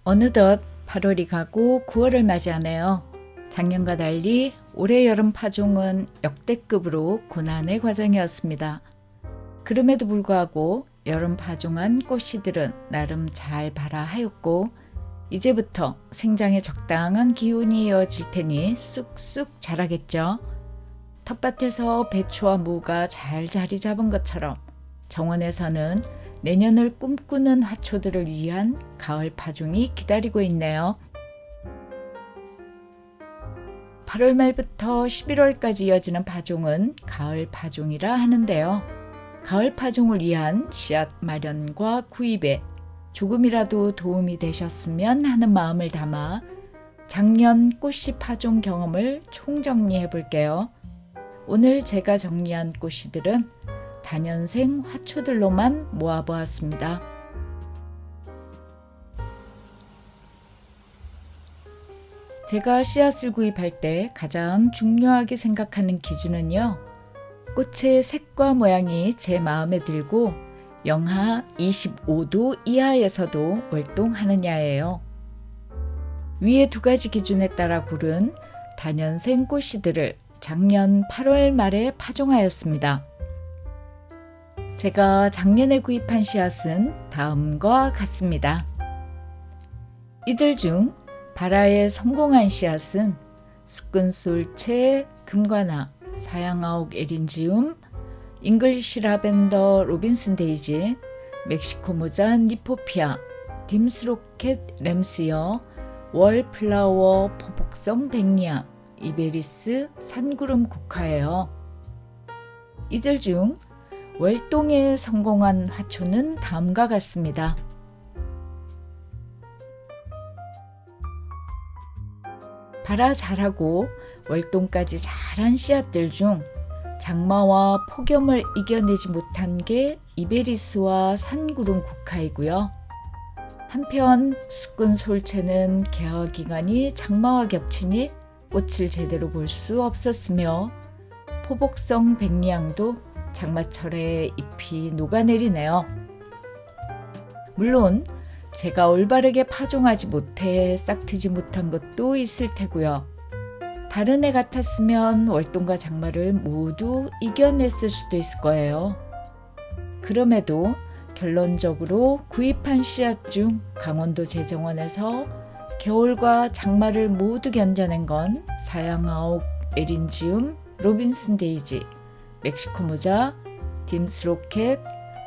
어느덧 8월이 가고 9월을 맞이하네요. 작년과 달리 올해 여름 파종은 역대급으로 고난의 과정이었습니다. 그럼에도 불구하고 여름 파종한 꽃씨들은 나름 잘 발아하였고 이제부터 생장에 적당한 기운이 이어질 테니 쑥쑥 자라겠죠. 텃밭에서 배추와 무가 잘 자리 잡은 것처럼 정원에서는 내년을 꿈꾸는 화초들을 위한 가을 파종이 기다리고 있네요. 8월 말부터 11월까지 이어지는 파종은 가을 파종이라 하는데요. 가을 파종을 위한 씨앗 마련과 구입에 조금이라도 도움이 되셨으면 하는 마음을 담아 작년 꽃씨 파종 경험을 총정리해 볼게요. 오늘 제가 정리한 꽃씨들은 다년생 화초들로만 모아보았습니다. 제가 씨앗을 구입할 때 가장 중요하게 생각하는 기준은요. 꽃의 색과 모양이 제 마음에 들고 영하 25도 이하에서도 월동하느냐예요. 위에 두 가지 기준에 따라 고른 다년생 꽃씨들을 작년 8월 말에 파종하였습니다. 제가 작년에 구입한 씨앗은 다음과 같습니다. 이들 중 발아에 성공한 씨앗은 수끈솔체 금관아, 사양아옥 에린지움, 잉글리시 라벤더 로빈슨 데이지, 멕시코 모자 니포피아, 딤스로켓 램스여, 월플라워 포복성 백리아, 이베리스 산구름 국화예요. 이들 중 월동에 성공한 화초는 다음과 같습니다. 발아 잘하고 월동까지 자란 씨앗들 중 장마와 폭염을 이겨내지 못한 게 이베리스와 산구름 국화이고요. 한편 수끈 솔체는 개화 기간이 장마와 겹치니 꽃을 제대로 볼 수 없었으며 포복성 백리향도 장마철에 잎이 녹아내리네요. 물론 제가 올바르게 파종하지 못해 싹트지 못한 것도 있을 테고요. 다른 애 같았으면 월동과 장마를 모두 이겨냈을 수도 있을 거예요. 그럼에도 결론적으로 구입한 씨앗 중 강원도 제정원에서 겨울과 장마를 모두 견뎌낸 건 사양아옥 에린지움, 로빈슨 데이지, 멕시코 모자, 딤스로켓,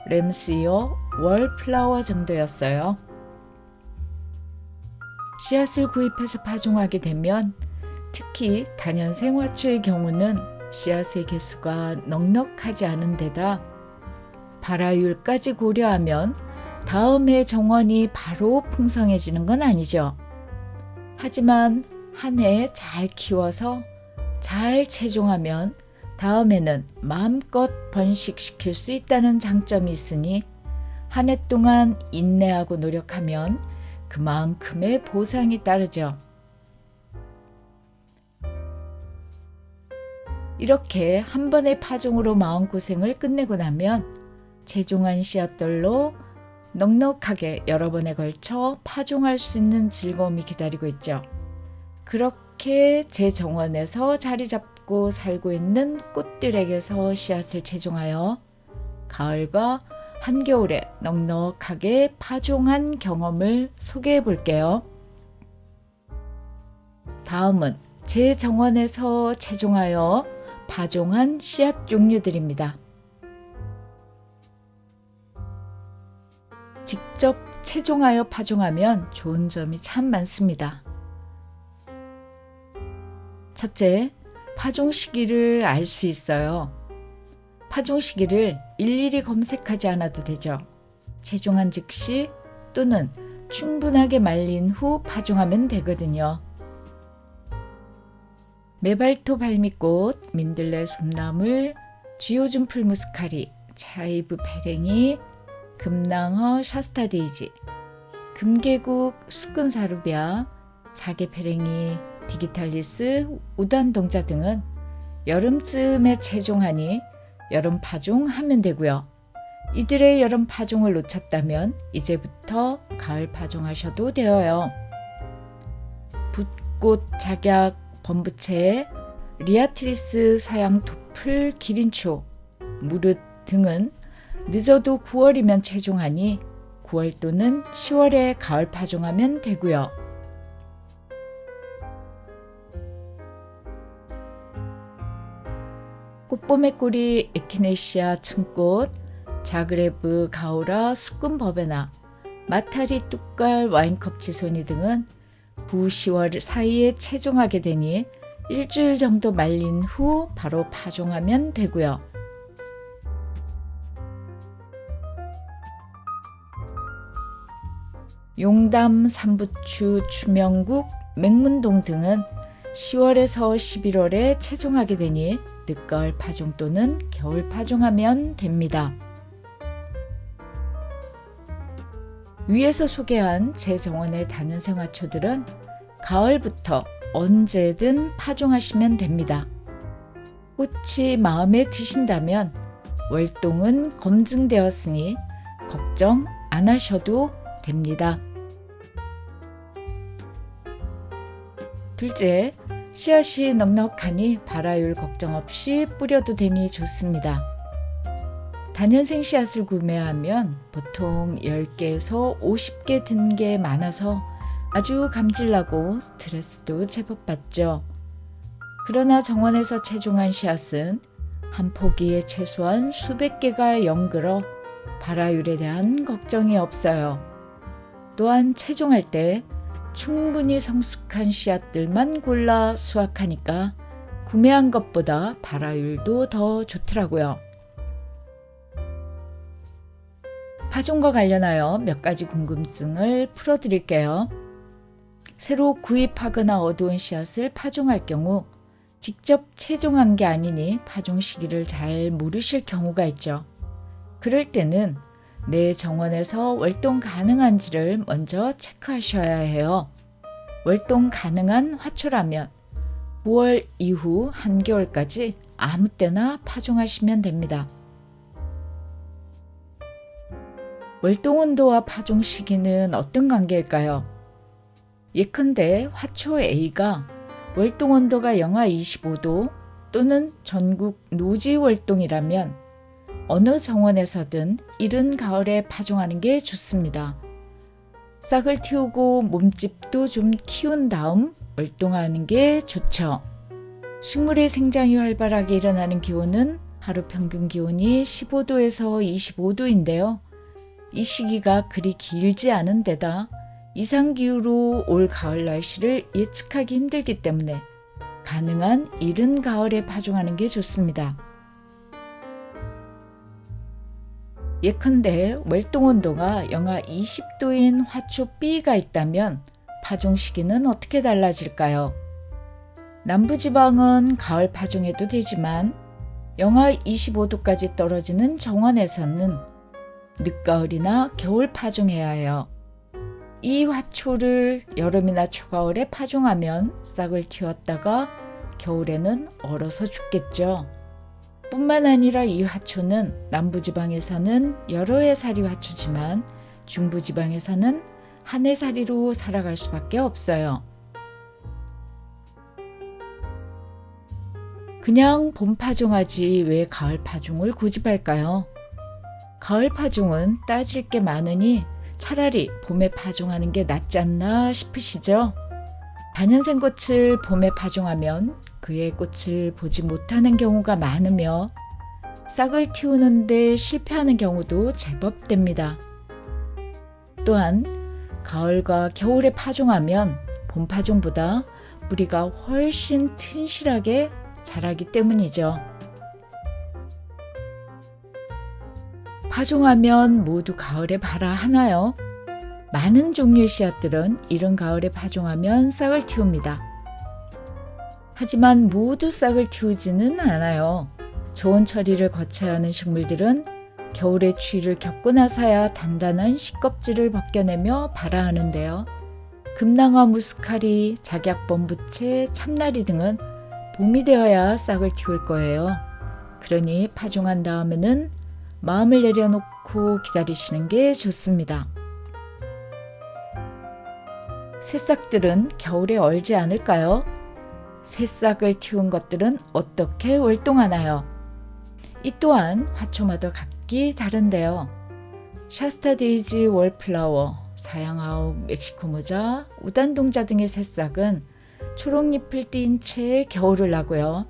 램스이어, 월플라워 정도였어요. 씨앗을 구입해서 파종하게 되면 특히 다년생 화초의 경우는 씨앗의 개수가 넉넉하지 않은 데다 발아율까지 고려하면 다음 해 정원이 바로 풍성해지는 건 아니죠. 하지만 한 해 잘 키워서 잘 채종하면 다음에는 마음껏 번식시킬 수 있다는 장점이 있으니 한 해 동안 인내하고 노력하면 그만큼의 보상이 따르죠. 이렇게 한 번의 파종으로 마음고생을 끝내고 나면 채종한 씨앗들로 넉넉하게 여러 번에 걸쳐 파종할 수 있는 즐거움이 기다리고 있죠. 그렇게 제 정원에서 자리 잡고 살고 있는 꽃들에게서 씨앗을 채종하여 가을과 한겨울에 넉넉하게 파종한 경험을 소개해 볼게요. 다음은 제 정원에서 채종하여 파종한 씨앗 종류들입니다. 직접 채종하여 파종하면 좋은 점이 참 많습니다. 첫째, 파종 시기를 알 수 있어요. 파종 시기를 일일이 검색하지 않아도 되죠. 채종한 즉시 또는 충분하게 말린 후 파종하면 되거든요. 메발토 발미꽃, 민들레 솜나물, 쥐오준 풀무스카리, 차이브 페랭이, 금낭어 샤스타데이지, 금계국 수끈사루비아, 사계페랭이, 디기탈리스, 우단동자 등은 여름쯤에 채종하니 여름 파종하면 되고요. 이들의 여름 파종을 놓쳤다면 이제부터 가을 파종하셔도 되어요. 붓꽃, 작약, 범부채, 리아트리스, 사양토플, 기린초, 무릇 등은 늦어도 9월이면 채종하니 9월 또는 10월에 가을 파종하면 되고요. 꽃봄의 꿀이 에키네시아 층꽃, 자그레브 가오라, 수금 버베나, 마타리 뚝갈, 와인컵 지소니 등은 9, 10월 사이에 채종하게 되니 일주일 정도 말린 후 바로 파종하면 되고요. 용담, 삼부추, 추명국, 맹문동 등은 10월에서 11월에 채종하게 되니 늦가을 파종 또는 겨울 파종하면 됩니다. 위에서 소개한 제 정원의 다년생 화초들은 가을부터 언제든 파종하시면 됩니다. 꽃이 마음에 드신다면 월동은 검증되었으니 걱정 안 하셔도 됩니다. 둘째, 씨앗이 넉넉하니 발화율 걱정 없이 뿌려도 되니 좋습니다. 다년생 씨앗을 구매하면 보통 10개에서 50개 든 게 많아서 아주 감질나고 스트레스도 제법 받죠. 그러나 정원에서 채종한 씨앗은 한 포기에 최소한 수백 개가 연글어 발화율에 대한 걱정이 없어요. 또한 채종할 때 충분히 성숙한 씨앗들만 골라 수확하니까 구매한 것보다 발화율도 더 좋더라고요. 파종과 관련하여 몇 가지 궁금증을 풀어드릴게요. 새로 구입하거나 얻어온 씨앗을 파종할 경우 직접 채종한 게 아니니 파종 시기를 잘 모르실 경우가 있죠. 그럴 때는 내 정원에서 월동 가능한지를 먼저 체크하셔야 해요. 월동 가능한 화초라면 9월 이후 한겨울까지 아무 때나 파종하시면 됩니다. 월동 온도와 파종 시기는 어떤 관계일까요? 예컨대 화초 A가 월동 온도가 영하 25도 또는 전국 노지 월동이라면 어느 정원에서든 이른 가을에 파종하는 게 좋습니다. 싹을 틔우고 몸집도 좀 키운 다음 월동하는 게 좋죠. 식물의 생장이 활발하게 일어나는 기온은 하루 평균 기온이 15도에서 25도인데요. 이 시기가 그리 길지 않은 데다 이상기후로 올 가을 날씨를 예측하기 힘들기 때문에 가능한 이른 가을에 파종하는 게 좋습니다. 예컨대 월동 온도가 영하 20도인 화초 B가 있다면 파종 시기는 어떻게 달라질까요? 남부지방은 가을 파종해도 되지만 영하 25도까지 떨어지는 정원에서는 늦가을이나 겨울 파종해야 해요. 이 화초를 여름이나 초가을에 파종하면 싹을 틔웠다가 겨울에는 얼어서 죽겠죠. 뿐만 아니라 이 화초는 남부지방에서는 여러 해살이 화초지만 중부지방에서는 한 해살이로 살아갈 수밖에 없어요. 그냥 봄 파종하지 왜 가을 파종을 고집할까요? 가을 파종은 따질 게 많으니 차라리 봄에 파종하는 게 낫지 않나 싶으시죠? 다년생 꽃을 봄에 파종하면 그의 꽃을 보지 못하는 경우가 많으며 싹을 틔우는데 실패하는 경우도 제법 됩니다. 또한 가을과 겨울에 파종하면 봄 파종보다 뿌리가 훨씬 튼실하게 자라기 때문이죠. 파종하면 모두 가을에 발화하나요? 많은 종류의 씨앗들은 이른 가을에 파종하면 싹을 틔웁니다. 하지만 모두 싹을 틔우지는 않아요. 좋은 처리를 거쳐야 하는 식물들은 겨울의 추위를 겪고 나서야 단단한 식껍질을 벗겨내며 발화하는데요. 금낭화 무스카리, 작약범부채, 참나리 등은 봄이 되어야 싹을 틔울 거예요. 그러니 파종한 다음에는 마음을 내려놓고 기다리시는 게 좋습니다. 새싹들은 겨울에 얼지 않을까요? 새싹을 틔운 것들은 어떻게 월동하나요? 이 또한 화초마다 각기 다른데요. 샤스타데이지 월플라워, 사양하옥 멕시코 모자, 우단동자 등의 새싹은 초록잎을 띈 채 겨울을 나고요.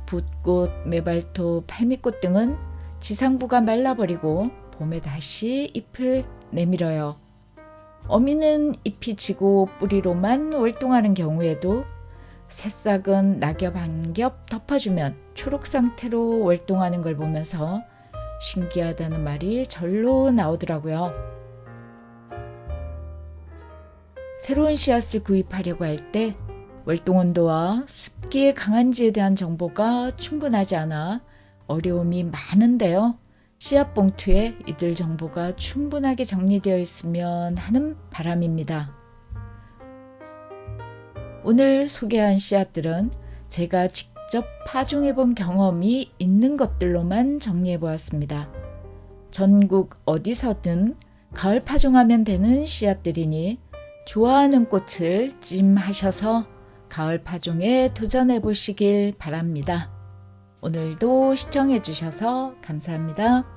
붓꽃, 메발톱, 팔미꽃 등은 지상부가 말라버리고 봄에 다시 잎을 내밀어요. 어미는 잎이 지고 뿌리로만 월동하는 경우에도 새싹은 낙엽 한 겹 덮어주면 초록 상태로 월동하는 걸 보면서 신기하다는 말이 절로 나오더라고요. 새로운 씨앗을 구입하려고 할 때 월동 온도와 습기에 강한지에 대한 정보가 충분하지 않아 어려움이 많은데요. 씨앗 봉투에 이들 정보가 충분하게 정리되어 있으면 하는 바람입니다. 오늘 소개한 씨앗들은 제가 직접 파종해 본 경험이 있는 것들로만 정리해 보았습니다. 전국 어디서든 가을 파종하면 되는 씨앗들이니 좋아하는 꽃을 찜하셔서 가을 파종에 도전해 보시길 바랍니다. 오늘도 시청해 주셔서 감사합니다.